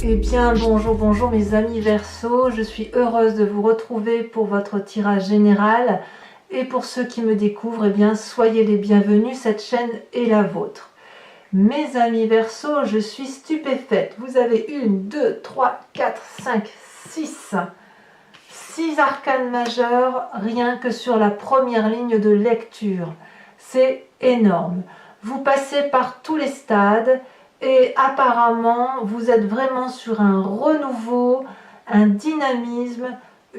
Eh bien bonjour mes amis Verseau, je suis heureuse de vous retrouver pour votre tirage général et pour ceux qui me découvrent, eh bien soyez les bienvenus, cette chaîne est la vôtre. Mes amis Verseau, je suis stupéfaite, vous avez 1, 2, 3, 4, 5, 6 arcanes majeures rien que sur la première ligne de lecture, c'est énorme. Vous passez par tous les stades et apparemment vous êtes vraiment sur un renouveau, un dynamisme,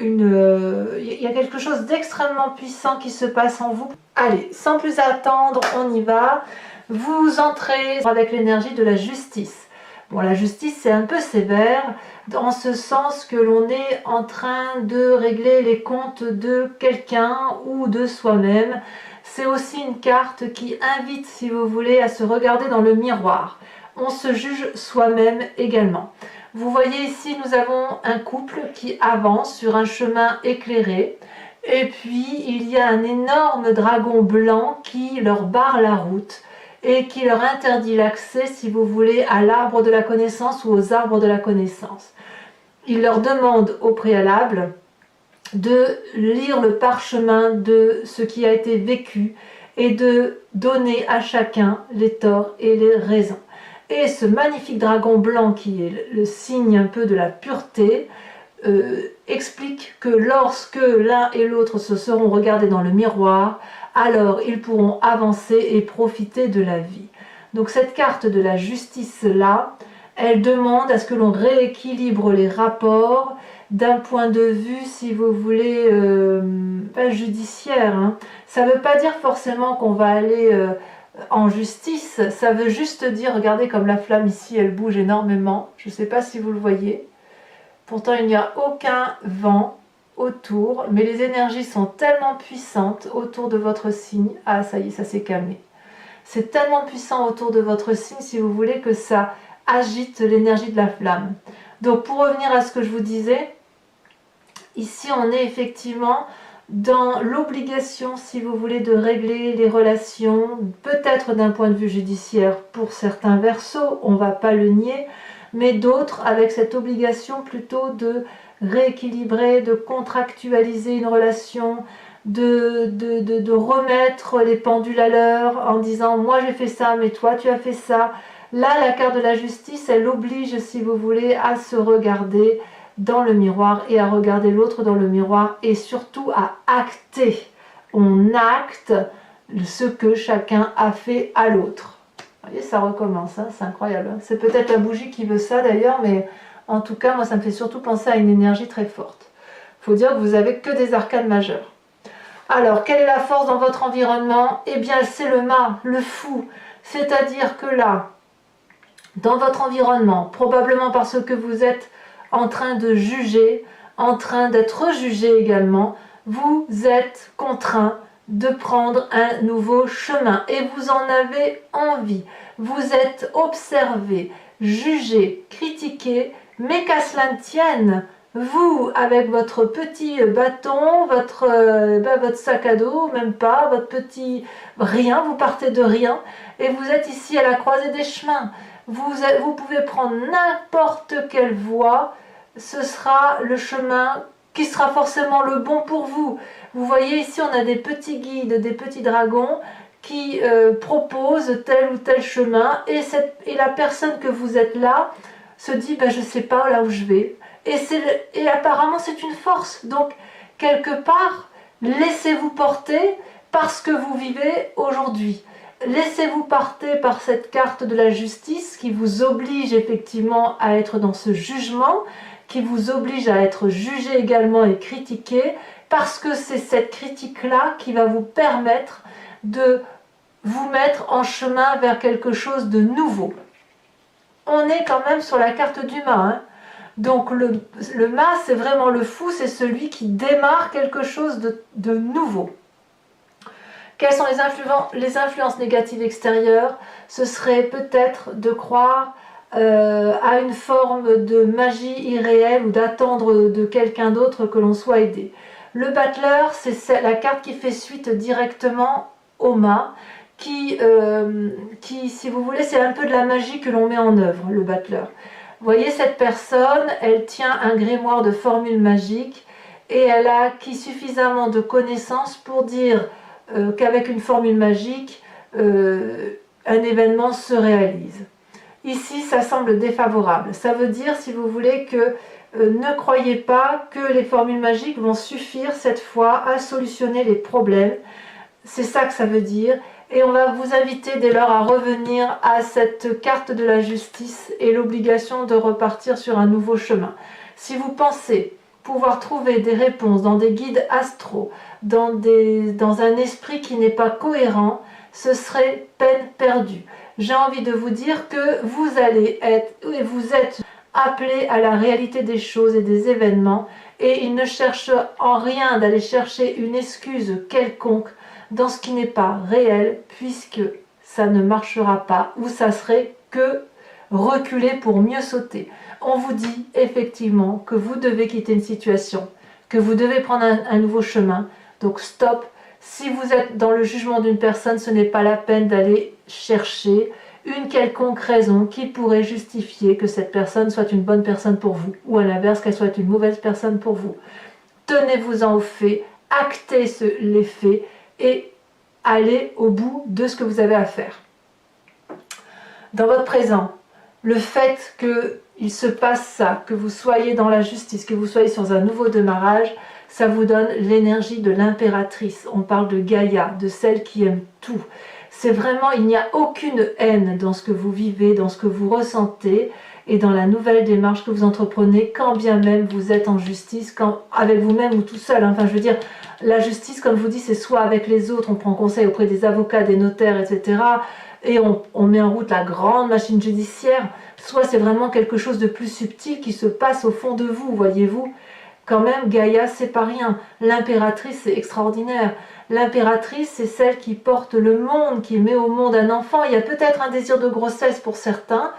il y a quelque chose d'extrêmement puissant qui se passe en vous. Allez, sans plus attendre, on y va. Vous entrez avec l'énergie de la justice. Bon, la justice c'est un peu sévère dans ce sens que l'on est en train de régler les comptes de quelqu'un ou de soi-même. C'est aussi une carte qui invite, si vous voulez, à se regarder dans le miroir. On se juge soi-même également. Vous voyez ici, nous avons un couple qui avance sur un chemin éclairé. Et puis, il y a un énorme dragon blanc qui leur barre la route et qui leur interdit l'accès, si vous voulez, à l'arbre de la connaissance ou aux arbres de la connaissance. Il leur demande au préalable de lire le parchemin de ce qui a été vécu et de donner à chacun les torts et les raisons. Et ce magnifique dragon blanc qui est le signe un peu de la pureté explique que lorsque l'un et l'autre se seront regardés dans le miroir, alors ils pourront avancer et profiter de la vie. Donc cette carte de la justice là, elle demande à ce que l'on rééquilibre les rapports d'un point de vue, si vous voulez, pas judiciaire. Hein. Ça ne veut pas dire forcément qu'on va aller en justice, ça veut juste dire, regardez comme la flamme ici, elle bouge énormément. Je ne sais pas si vous le voyez. Pourtant, il n'y a aucun vent autour, mais les énergies sont tellement puissantes autour de votre signe. Ah, ça y est, ça s'est calmé. C'est tellement puissant autour de votre signe, si vous voulez, que ça agite l'énergie de la flamme. Donc, pour revenir à ce que je vous disais, ici, on est effectivement dans l'obligation, si vous voulez, de régler les relations, peut-être d'un point de vue judiciaire pour certains Verseaux, on ne va pas le nier, mais d'autres avec cette obligation plutôt de rééquilibrer, de contractualiser une relation, de remettre les pendules à l'heure en disant « moi j'ai fait ça, mais toi tu as fait ça ». Là, la carte de la justice, elle oblige, si vous voulez, à se regarder dans le miroir et à regarder l'autre dans le miroir et surtout à acter. On acte ce que chacun a fait à l'autre. Vous voyez, ça recommence, hein, c'est incroyable. C'est peut-être la bougie qui veut ça d'ailleurs, mais en tout cas, moi ça me fait surtout penser à une énergie très forte. Il faut dire que vous n'avez que des arcanes majeures. Alors, quelle est la force dans votre environnement? Eh bien, c'est le mât, le fou. C'est-à-dire que là, dans votre environnement, probablement parce que vous êtes en train de juger, en train d'être jugé également, vous êtes contraint de prendre un nouveau chemin et vous en avez envie. Vous êtes observé, jugé, critiqué, mais qu'à cela ne tienne, vous, avec votre petit bâton, votre sac à dos, même pas, votre petit rien, vous partez de rien et vous êtes ici à la croisée des chemins. Vous pouvez prendre n'importe quelle voie, ce sera le chemin qui sera forcément le bon pour vous. Vous voyez ici, on a des petits guides, des petits dragons qui proposent tel ou tel chemin et la personne que vous êtes là se dit ben, « je ne sais pas là où je vais ». Et apparemment, c'est une force. Donc, quelque part, laissez-vous porter parce que vous vivez aujourd'hui. Laissez-vous porter par cette carte de la justice qui vous oblige effectivement à être dans ce jugement, qui vous oblige à être jugé également et critiqué, parce que c'est cette critique-là qui va vous permettre de vous mettre en chemin vers quelque chose de nouveau. On est quand même sur la carte du mât, hein. Donc le mât, c'est vraiment le fou, c'est celui qui démarre quelque chose de nouveau. Quelles sont les influences négatives extérieures? Ce serait peut-être de croire à une forme de magie irréelle ou d'attendre de quelqu'un d'autre que l'on soit aidé. Le battleur, c'est la carte qui fait suite directement au mât, qui, si vous voulez, c'est un peu de la magie que l'on met en œuvre, le battleur. Vous voyez, cette personne, elle tient un grimoire de formules magiques et elle a acquis suffisamment de connaissances pour dire qu'avec une formule magique, un événement se réalise. Ici, ça semble défavorable. Ça veut dire, si vous voulez, que ne croyez pas que les formules magiques vont suffire cette fois à solutionner les problèmes. C'est ça que ça veut dire. Et on va vous inviter dès lors à revenir à cette carte de la justice et l'obligation de repartir sur un nouveau chemin. Si vous pensez pouvoir trouver des réponses dans des guides astraux, dans un esprit qui n'est pas cohérent, ce serait peine perdue. J'ai envie de vous dire que vous êtes appelé à la réalité des choses et des événements, et il ne cherche en rien d'aller chercher une excuse quelconque dans ce qui n'est pas réel, puisque ça ne marchera pas, ou ça serait que reculer pour mieux sauter. On vous dit effectivement que vous devez quitter une situation, que vous devez prendre un nouveau chemin, donc stop. Si vous êtes dans le jugement d'une personne, ce n'est pas la peine d'aller chercher une quelconque raison qui pourrait justifier que cette personne soit une bonne personne pour vous, ou à l'inverse, qu'elle soit une mauvaise personne pour vous. Tenez-vous-en aux faits, actez les faits, et allez au bout de ce que vous avez à faire. Dans votre présent, le fait qu'il se passe ça, que vous soyez dans la justice, que vous soyez sur un nouveau démarrage, ça vous donne l'énergie de l'impératrice. On parle de Gaïa, de celle qui aime tout. C'est vraiment, il n'y a aucune haine dans ce que vous vivez, dans ce que vous ressentez et dans la nouvelle démarche que vous entreprenez, quand bien même vous êtes en justice, avec vous-même ou tout seul. Enfin, je veux dire, la justice, comme je vous dis, c'est soit avec les autres, on prend conseil auprès des avocats, des notaires, etc. Et on met en route la grande machine judiciaire, soit c'est vraiment quelque chose de plus subtil qui se passe au fond de vous, voyez-vous. Quand même, Gaïa, c'est pas rien. L'impératrice, c'est extraordinaire. L'impératrice, c'est celle qui porte le monde, qui met au monde un enfant. Il y a peut-être un désir de grossesse pour certains,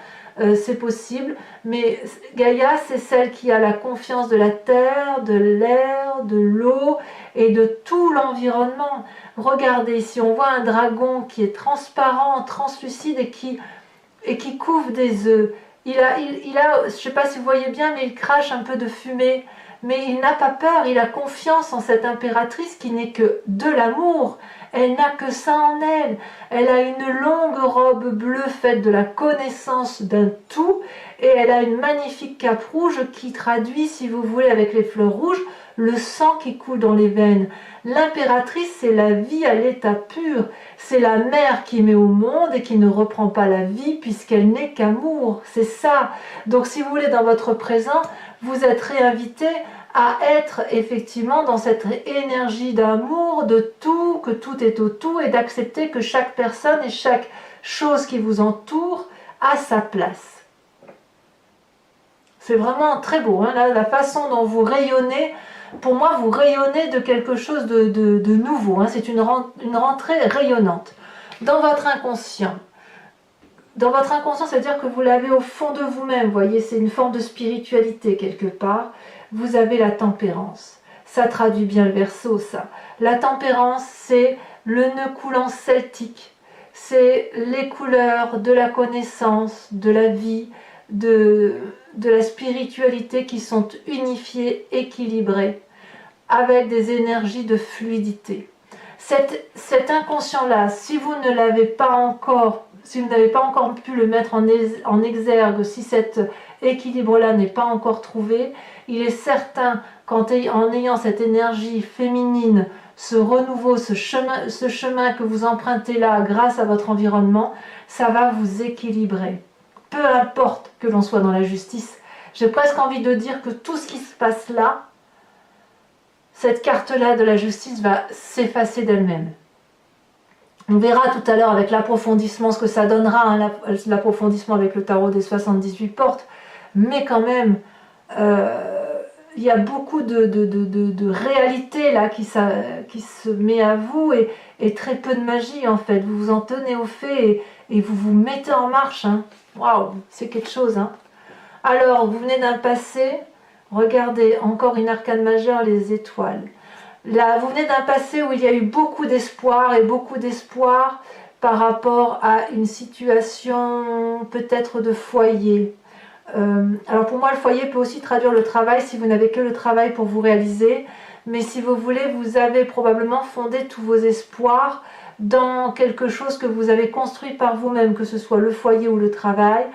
c'est possible, mais Gaïa, c'est celle qui a la confiance de la terre, de l'air, de l'eau et de tout l'environnement. Regardez, ici on voit un dragon qui est transparent, translucide et qui couvre des œufs. Il a, je ne sais pas si vous voyez bien, mais il crache un peu de fumée. Mais il n'a pas peur, il a confiance en cette impératrice qui n'est que de l'amour. Elle n'a que ça en elle. Elle a une longue robe bleue faite de la connaissance d'un tout et elle a une magnifique cape rouge qui traduit, si vous voulez, avec les fleurs rouges, le sang qui coule dans les veines. L'impératrice, c'est la vie à l'état pur. C'est la mère qui met au monde et qui ne reprend pas la vie puisqu'elle n'est qu'amour. C'est ça. Donc si vous voulez, dans votre présent, vous êtes réinvité à être effectivement dans cette énergie d'amour, de tout, que tout est au tout, et d'accepter que chaque personne et chaque chose qui vous entoure a sa place. C'est vraiment très beau, hein, la façon dont vous rayonnez. Pour moi, vous rayonnez de quelque chose de nouveau, hein, c'est une rentrée rayonnante. Dans votre inconscient, c'est-à-dire que vous l'avez au fond de vous-même, vous voyez, c'est une forme de spiritualité quelque part. Vous avez la tempérance. Ça traduit bien le Verseau, ça. La tempérance, c'est le nœud coulant celtique. C'est les couleurs de la connaissance, de la vie, de la spiritualité qui sont unifiées, équilibrées, avec des énergies de fluidité. Cet inconscient-là, si vous n'avez pas encore pu le mettre en exergue, si cet équilibre-là n'est pas encore trouvé, il est certain qu'en ayant cette énergie féminine, ce renouveau, ce chemin que vous empruntez là grâce à votre environnement, ça va vous équilibrer. Peu importe que l'on soit dans la justice, j'ai presque envie de dire que tout ce qui se passe là, cette carte-là de la justice va s'effacer d'elle-même. On verra tout à l'heure avec l'approfondissement ce que ça donnera, hein, l'approfondissement avec le tarot des 78 portes, mais quand même, il y a beaucoup de réalité là qui se met à vous et très peu de magie en fait. Vous vous en tenez au fait et vous vous mettez en marche. Hein. Waouh, c'est quelque chose. Hein. Alors, vous venez d'un passé, regardez, encore une arcane majeure, les étoiles. Là, vous venez d'un passé où il y a eu beaucoup d'espoir par rapport à une situation peut-être de foyer. Alors pour moi, le foyer peut aussi traduire le travail si vous n'avez que le travail pour vous réaliser. Mais si vous voulez, vous avez probablement fondé tous vos espoirs dans quelque chose que vous avez construit par vous-même, que ce soit le foyer ou le travail,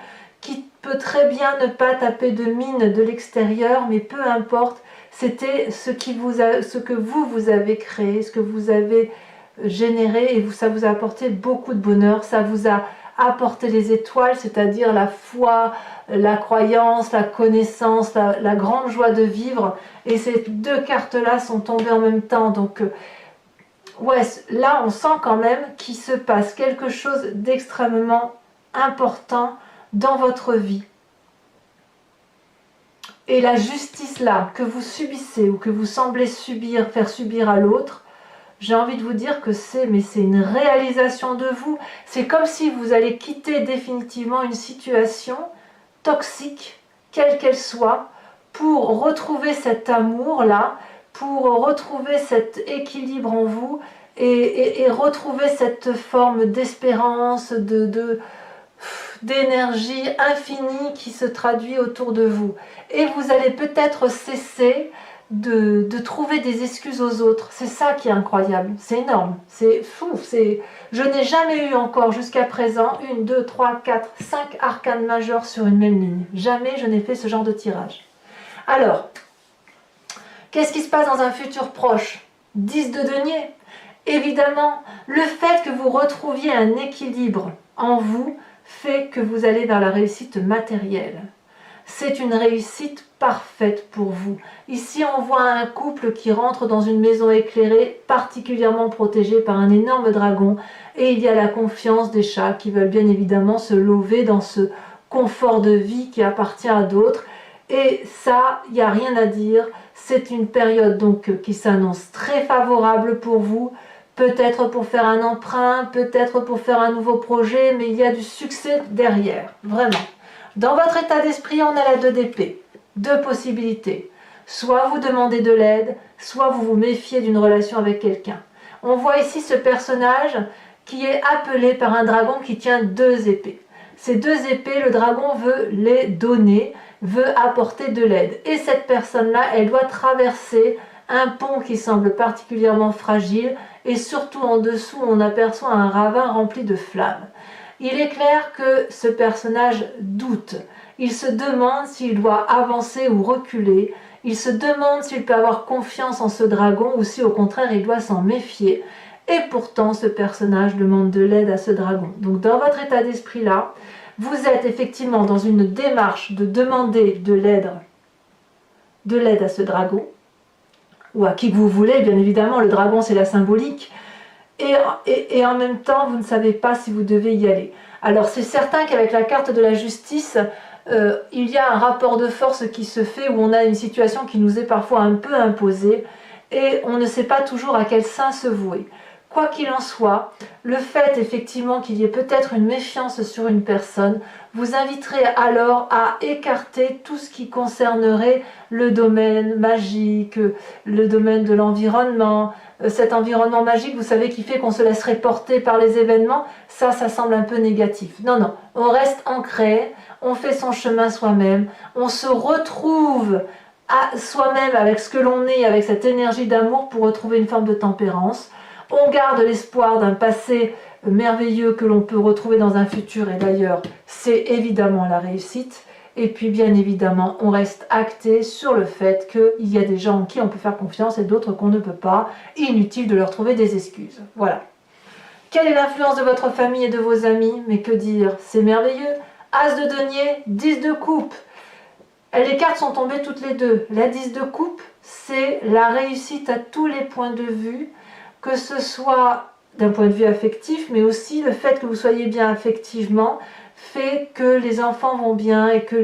qui peut très bien ne pas taper de mine de l'extérieur, mais peu importe, c'était ce que vous avez créé, ce que vous avez généré, et ça vous a apporté beaucoup de bonheur, ça vous a apporté les étoiles, c'est-à-dire la foi, la croyance, la connaissance, la grande joie de vivre, et ces deux cartes-là sont tombées en même temps, donc ouais, là on sent quand même qu'il se passe quelque chose d'extrêmement important dans votre vie. Et la justice là, que vous subissez ou que vous semblez subir, faire subir à l'autre, j'ai envie de vous dire que c'est une réalisation de vous. C'est comme si vous allez quitter définitivement une situation toxique, quelle qu'elle soit, pour retrouver cet amour-là, pour retrouver cet équilibre en vous et retrouver cette forme d'espérance, d'énergie infinie qui se traduit autour de vous. Et vous allez peut-être cesser de trouver des excuses aux autres. C'est ça qui est incroyable, c'est énorme, c'est fou. Je n'ai jamais eu encore jusqu'à présent 1, 2, 3, 4, 5 arcanes majeures sur une même ligne. Jamais je n'ai fait ce genre de tirage. Alors, qu'est-ce qui se passe dans un futur proche? 10 de denier. Évidemment, le fait que vous retrouviez un équilibre en vous fait que vous allez vers la réussite matérielle. C'est une réussite parfaite pour vous. Ici, on voit un couple qui rentre dans une maison éclairée, particulièrement protégée par un énorme dragon, et il y a la confiance des chats qui veulent bien évidemment se lever dans ce confort de vie qui appartient à d'autres. Et ça, il n'y a rien à dire. C'est une période donc qui s'annonce très favorable pour vous. Peut-être pour faire un emprunt, peut-être pour faire un nouveau projet, mais il y a du succès derrière, vraiment. Dans votre état d'esprit, on a la 2 d'épée. 2 possibilités. Soit vous demandez de l'aide, soit vous vous méfiez d'une relation avec quelqu'un. On voit ici ce personnage qui est appelé par un dragon qui tient 2 épées. Ces 2 épées, le dragon veut les donner, veut apporter de l'aide. Et cette personne-là, elle doit traverser un pont qui semble particulièrement fragile, et surtout en dessous, on aperçoit un ravin rempli de flammes. Il est clair que ce personnage doute. Il se demande s'il doit avancer ou reculer. Il se demande s'il peut avoir confiance en ce dragon ou si au contraire il doit s'en méfier. Et pourtant, ce personnage demande de l'aide à ce dragon. Donc dans votre état d'esprit là, vous êtes effectivement dans une démarche de demander de l'aide à ce dragon, ou à qui que vous voulez, bien évidemment, le dragon c'est la symbolique, et en même temps vous ne savez pas si vous devez y aller. Alors c'est certain qu'avec la carte de la justice, il y a un rapport de force qui se fait, où on a une situation qui nous est parfois un peu imposée, et on ne sait pas toujours à quel sein se vouer. Quoi qu'il en soit, le fait effectivement qu'il y ait peut-être une méfiance sur une personne vous inviterait alors à écarter tout ce qui concernerait le domaine magique, le domaine de l'environnement, cet environnement magique, vous savez, qui fait qu'on se laisserait porter par les événements. Ça semble un peu négatif. Non, non, on reste ancré, on fait son chemin soi-même, on se retrouve à soi-même avec ce que l'on est, avec cette énergie d'amour pour retrouver une forme de tempérance. On garde l'espoir d'un passé merveilleux que l'on peut retrouver dans un futur, et d'ailleurs c'est évidemment la réussite. Et puis bien évidemment on reste acté sur le fait qu'il y a des gens en qui on peut faire confiance et d'autres qu'on ne peut pas. Inutile de leur trouver des excuses. Voilà. Quelle est l'influence de votre famille et de vos amis? Mais que dire, c'est merveilleux. As de denier, 10 de coupe. Les cartes sont tombées toutes les deux. La 10 de coupe, c'est la réussite à tous les points de vue, que ce soit d'un point de vue affectif, mais aussi le fait que vous soyez bien affectivement fait que les enfants vont bien et que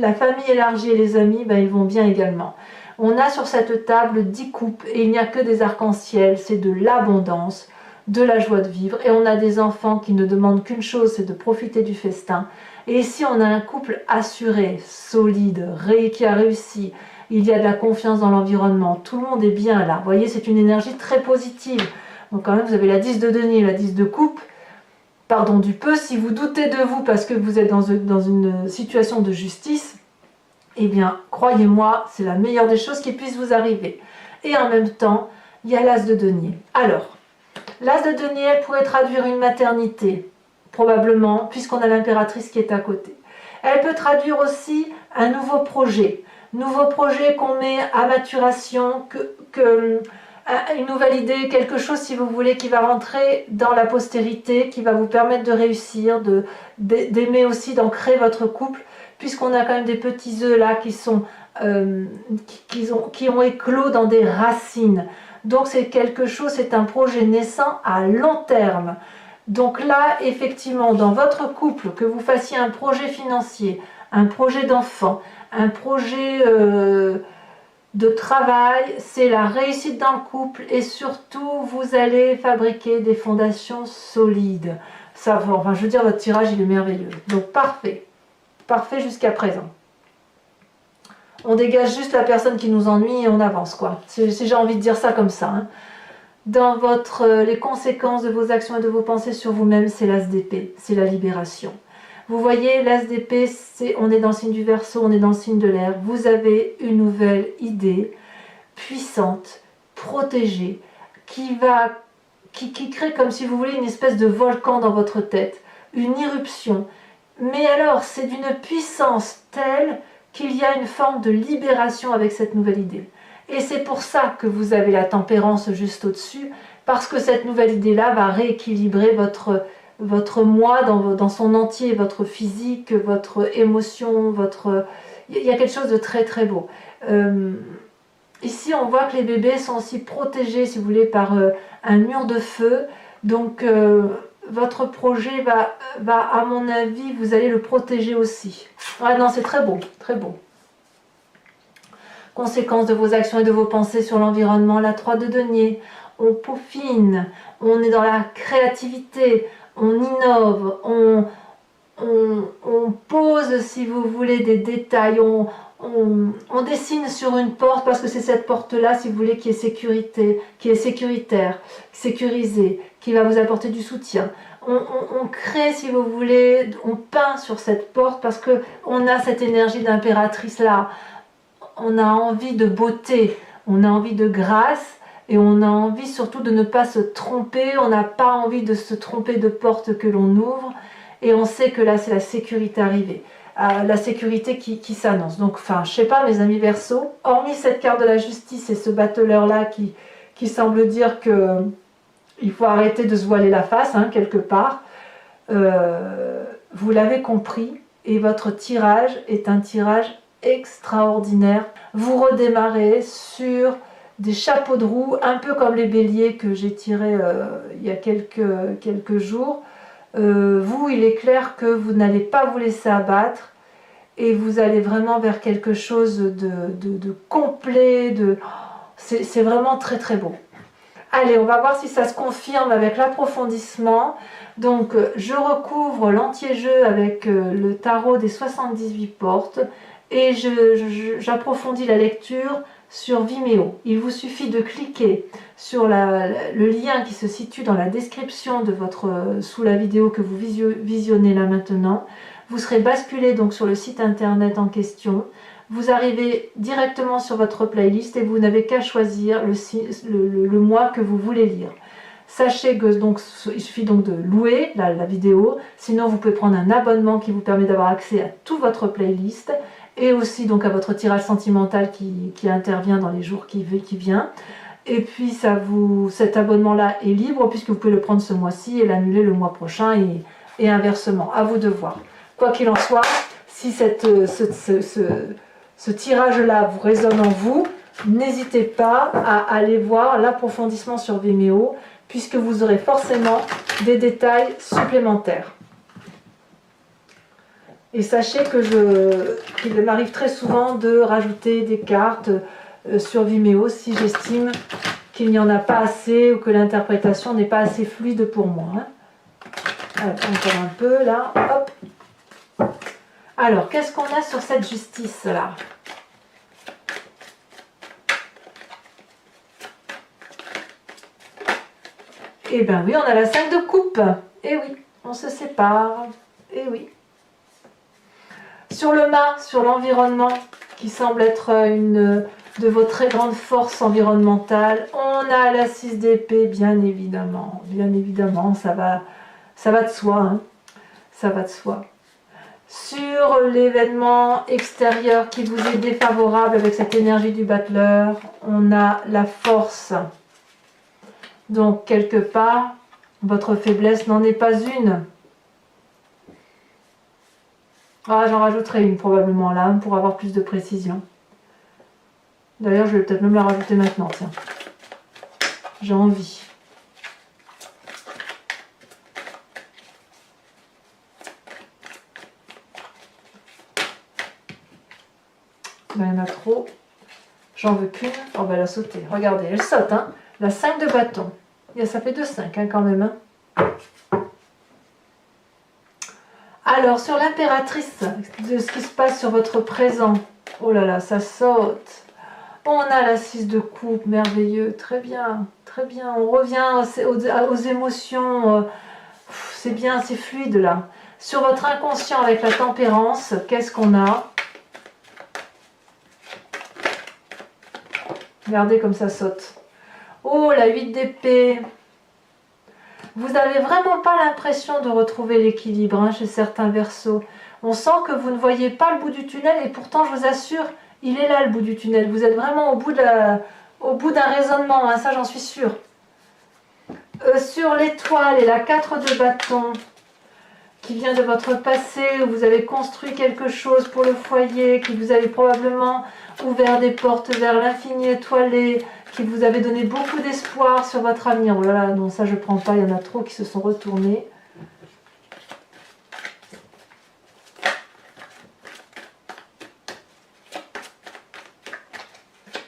la famille élargie et les amis, ils vont bien également. On a sur cette table 10 coupes et il n'y a que des arcs-en-ciel, c'est de l'abondance, de la joie de vivre, et on a des enfants qui ne demandent qu'une chose, c'est de profiter du festin. Et ici on a un couple assuré, solide, qui a réussi. Il y a de la confiance dans l'environnement, tout le monde est bien là. Vous voyez, c'est une énergie très positive. Donc quand même, vous avez la 10 de denier, la 10 de coupe. pardon, du peu. Si vous doutez de vous parce que vous êtes dans une situation de justice, eh bien, croyez-moi, c'est la meilleure des choses qui puisse vous arriver. Et en même temps, il y a l'as de denier. Alors, l'as de denier, elle pourrait traduire une maternité, probablement, puisqu'on a l'impératrice qui est à côté. Elle peut traduire aussi un nouveau projet qu'on met à maturation, une nouvelle idée, quelque chose, si vous voulez, qui va rentrer dans la postérité, qui va vous permettre de réussir, d'aimer aussi, d'ancrer votre couple, puisqu'on a quand même des petits œufs là qui ont éclos dans des racines. Donc c'est quelque chose, c'est un projet naissant à long terme. Donc là, effectivement, dans votre couple, que vous fassiez un projet financier, un projet d'enfant, un projet de travail, c'est la réussite dans le couple et surtout, vous allez fabriquer des fondations solides. Ça, enfin, je veux dire, votre tirage, il est merveilleux. Donc parfait. Parfait jusqu'à présent. On dégage juste la personne qui nous ennuie et on avance, quoi. Si j'ai envie de dire ça comme ça. Hein. Dans les conséquences de vos actions et de vos pensées sur vous-même, c'est l'as d'épée, c'est la libération. Vous voyez, l'as d'épée, on est dans le signe du Verseau, on est dans le signe de l'air. Vous avez une nouvelle idée puissante, protégée, qui crée comme si vous voulez une espèce de volcan dans votre tête, une éruption. Mais alors, c'est d'une puissance telle qu'il y a une forme de libération avec cette nouvelle idée. Et c'est pour ça que vous avez la tempérance juste au-dessus, parce que cette nouvelle idée-là va rééquilibrer votre moi dans son entier, votre physique, votre émotion, il y a quelque chose de très très beau. Ici, on voit que les bébés sont aussi protégés, si vous voulez, par un mur de feu. Donc, votre projet va, à mon avis, vous allez le protéger aussi. Ah non, c'est très beau, très beau. Conséquences de vos actions et de vos pensées sur l'environnement, la 3 de denier. On peaufine, on est dans la créativité, on innove, on pose, si vous voulez, des détails, on dessine sur une porte parce que c'est cette porte-là, si vous voulez, qui est sécuritaire, sécurisée, qui va vous apporter du soutien. On crée, si vous voulez, on peint sur cette porte parce qu'on a cette énergie d'impératrice là. On a envie de beauté, on a envie de grâce et on a envie surtout de ne pas se tromper. On n'a pas envie de se tromper de porte que l'on ouvre et on sait que là c'est la sécurité arrivée. La sécurité qui s'annonce. Donc, enfin, je sais pas, mes amis Verseau, hormis cette carte de la justice et ce battleur-là qui semble dire que il faut arrêter de se voiler la face, hein, quelque part, vous l'avez compris, et votre tirage est un tirage extraordinaire. Vous redémarrez sur des chapeaux de roue, un peu comme les béliers que j'ai tirés il y a quelques jours. Vous, il est clair que vous n'allez pas vous laisser abattre et vous allez vraiment vers quelque chose de complet, c'est vraiment très très beau. Allez, on va voir si ça se confirme avec l'approfondissement. Donc, je recouvre l'entier-jeu avec le tarot des 78 portes et j'approfondis la lecture sur Vimeo. Il vous suffit de cliquer sur le lien qui se situe dans la description sous la vidéo que vous visionnez là maintenant. Vous serez basculé donc sur le site internet en question. Vous arrivez directement sur votre playlist et vous n'avez qu'à choisir le mois que vous voulez lire. Sachez que il suffit donc de louer la vidéo, sinon vous pouvez prendre un abonnement qui vous permet d'avoir accès à tout votre playlist et aussi donc à votre tirage sentimental qui intervient dans les jours qui viennent. Et puis cet abonnement-là est libre puisque vous pouvez le prendre ce mois-ci et l'annuler le mois prochain et inversement. À vous de voir. Quoi qu'il en soit, si ce tirage-là vous résonne en vous, n'hésitez pas à aller voir l'approfondissement sur Vimeo puisque vous aurez forcément des détails supplémentaires. Et sachez qu'il m'arrive très souvent de rajouter des cartes sur Vimeo si j'estime qu'il n'y en a pas assez ou que l'interprétation n'est pas assez fluide pour moi. Hein. Alors, encore un peu là, hop. Alors, qu'est-ce qu'on a sur cette justice-là? Eh bien oui, on a la 5 de coupe. Eh oui, On se sépare. Et oui. Sur le mât, sur l'environnement, qui semble être une de vos très grandes forces environnementales, on a la 6 d'épée, bien évidemment. Bien évidemment, ça va de soi. Hein. Ça va de soi. Sur l'événement extérieur qui vous est défavorable avec cette énergie du battleur, on a la force. Donc, quelque part, votre faiblesse n'en est pas une. Ah, j'en rajouterai une probablement là, pour avoir plus de précision. D'ailleurs, je vais peut-être même la rajouter maintenant, tiens. J'ai envie. Ben, il y en a trop. J'en veux qu'une. Oh, ben, elle a sauté. Regardez, elle saute, hein. La 5 de bâton. Ça fait 2-5, hein, quand même, hein. Alors, sur l'impératrice, de ce qui se passe sur votre présent. Oh là là, ça saute. On a la 6 de coupe, merveilleux, très bien, très bien. On revient aux émotions, c'est bien, c'est fluide là. Sur votre inconscient avec la tempérance, qu'est-ce qu'on a? Regardez comme ça saute. Oh, la 8 d'épée. Vous n'avez vraiment pas l'impression de retrouver l'équilibre hein, chez certains Verseaux. On sent que vous ne voyez pas le bout du tunnel et pourtant, je vous assure, il est là le bout du tunnel. Vous êtes vraiment au bout d'un raisonnement, hein, ça j'en suis sûre. Sur l'étoile et la 4 de bâton, qui vient de votre passé, où vous avez construit quelque chose pour le foyer, qui vous avez probablement ouvert des portes vers l'infini étoilé, qui vous avait donné beaucoup d'espoir sur votre avenir. Oh là là, non, ça je prends pas, il y en a trop qui se sont retournés.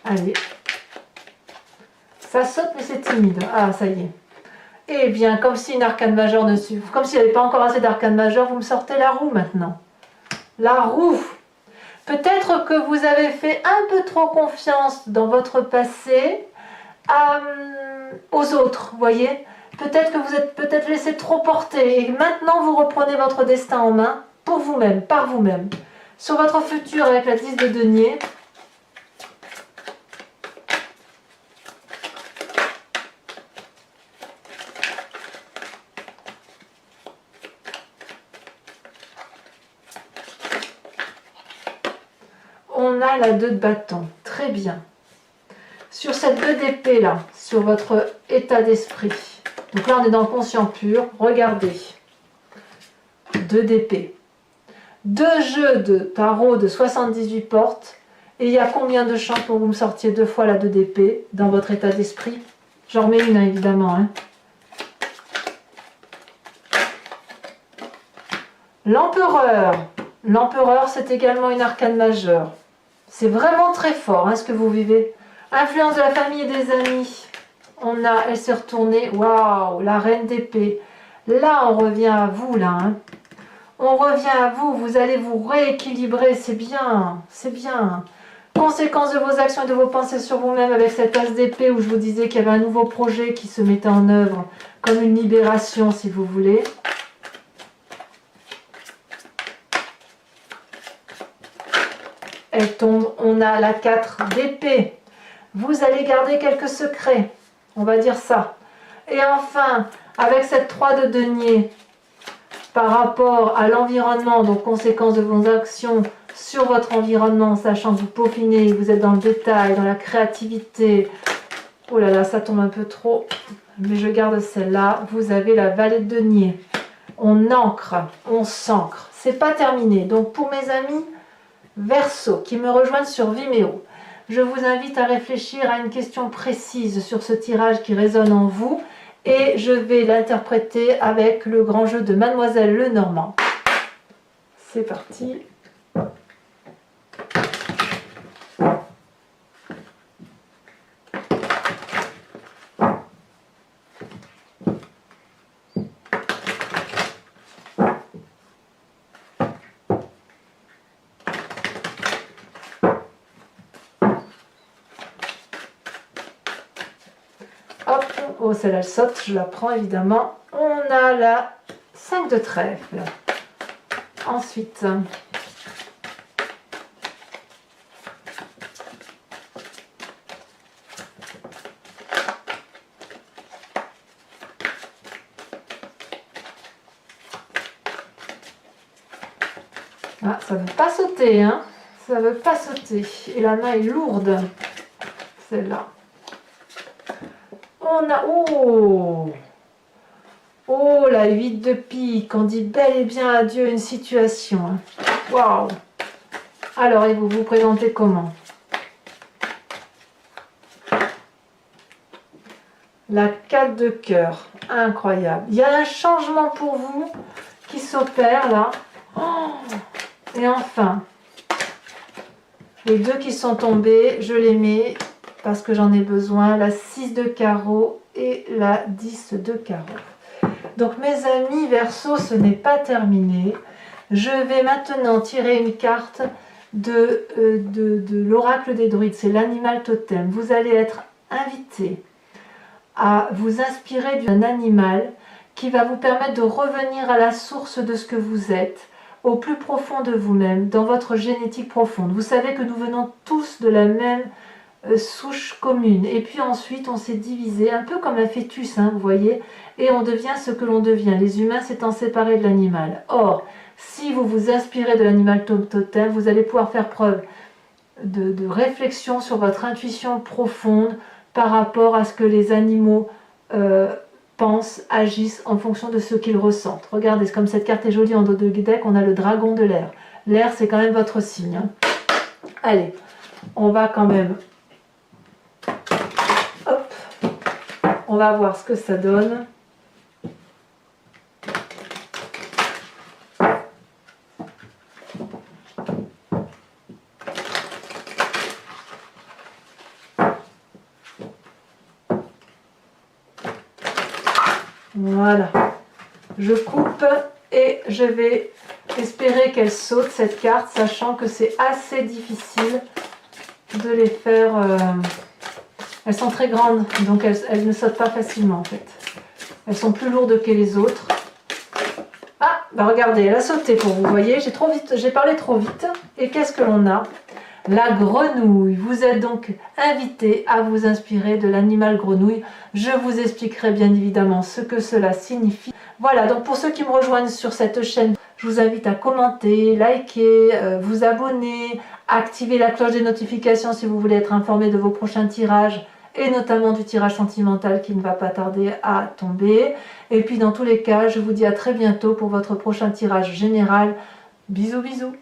Allez. Ça saute, mais c'est timide. Ah, ça y est. Eh bien, comme si une arcane majeure ne suffit, comme s'il n'y avait pas encore assez d'arcane majeure, vous me sortez la roue maintenant. La roue. Peut-être que vous avez fait un peu trop confiance dans votre passé aux autres, voyez. Peut-être que vous êtes peut-être laissé trop porter et maintenant vous reprenez votre destin en main pour vous-même, par vous-même. Sur votre futur avec la 10 de denier, on a la 2 de bâton. Très bien. Sur cette 2 d'épée là, sur votre état d'esprit. Donc là, on est dans le conscient pur. Regardez. 2 d'épée. 2 jeux de tarot de 78 portes. Et il y a combien de chances pour que vous me sortiez 2 fois la 2 d'épée dans votre état d'esprit? J'en remets une, hein, évidemment. Hein. L'empereur. L'empereur, c'est également une arcane majeure. C'est vraiment très fort hein, ce que vous vivez. Influence de la famille et des amis. On a, elle s'est retournée. Waouh, la reine d'épée. Là, on revient à vous, là. Hein. On revient à vous. Vous allez vous rééquilibrer. C'est bien. C'est bien. Conséquence de vos actions et de vos pensées sur vous-même avec cette as d'épée où je vous disais qu'il y avait un nouveau projet qui se mettait en œuvre. Comme une libération, si vous voulez. Elle tombe. On a la 4 d'épée. Vous allez garder quelques secrets, on va dire ça. Et enfin, avec cette 3 de denier, par rapport à l'environnement, donc conséquence de vos actions sur votre environnement, sachant que vous peaufinez, vous êtes dans le détail, dans la créativité. Oh là là, ça tombe un peu trop, mais je garde celle-là. Vous avez la vallée de denier. On ancre, on s'ancre. C'est pas terminé. Donc pour mes amis Verseau qui me rejoignent sur Vimeo, je vous invite à réfléchir à une question précise sur ce tirage qui résonne en vous et je vais l'interpréter avec le grand jeu de Mademoiselle Lenormand. C'est parti. Hop, oh celle-là elle saute, je la prends évidemment. On a la 5 de trèfle. Ensuite, ah, ça ne veut pas sauter, hein? Ça ne veut pas sauter. Et la main est lourde, celle-là. On a... Oh! Oh, la 8 de pique. On dit bel et bien adieu à une situation. Hein. Waouh! Alors, et vous vous présentez comment? La 4 de cœur. Incroyable. Il y a un changement pour vous qui s'opère là. Oh! Et enfin, les deux qui sont tombés, je les mets parce que j'en ai besoin. La 6 de carreau et la 10 de carreau. Donc mes amis Verseau, ce n'est pas terminé. Je vais maintenant tirer une carte de l'oracle des druides. C'est l'animal totem. Vous allez être invité à vous inspirer d'un animal qui va vous permettre de revenir à la source de ce que vous êtes, au plus profond de vous-même, dans votre génétique profonde. Vous savez que nous venons tous de la même souche commune. Et puis ensuite, on s'est divisé, un peu comme un fœtus, hein, vous voyez, et on devient ce que l'on devient, les humains s'étant séparés de l'animal. Or, si vous vous inspirez de l'animal totem, vous allez pouvoir faire preuve de réflexion sur votre intuition profonde par rapport à ce que les animaux pensent, agissent en fonction de ce qu'ils ressentent. Regardez, comme cette carte est jolie en dos de deck, on a le dragon de l'air. L'air, c'est quand même votre signe. Hein. Allez, on va quand même... Hop, on va voir ce que ça donne. Voilà, je coupe et je vais espérer qu'elle saute cette carte, sachant que c'est assez difficile de les faire. Elles sont très grandes, donc elles ne sautent pas facilement en fait. Elles sont plus lourdes que les autres. Ah, bah regardez, elle a sauté pour vous, voyez, j'ai parlé trop vite. Et qu'est-ce que l'on a? La grenouille. Vous êtes donc invité à vous inspirer de l'animal grenouille. Je vous expliquerai bien évidemment ce que cela signifie. Voilà, donc pour ceux qui me rejoignent sur cette chaîne, je vous invite à commenter, liker, vous abonner, activer la cloche des notifications si vous voulez être informé de vos prochains tirages et notamment du tirage sentimental qui ne va pas tarder à tomber. Et puis dans tous les cas, je vous dis à très bientôt pour votre prochain tirage général. Bisous bisous.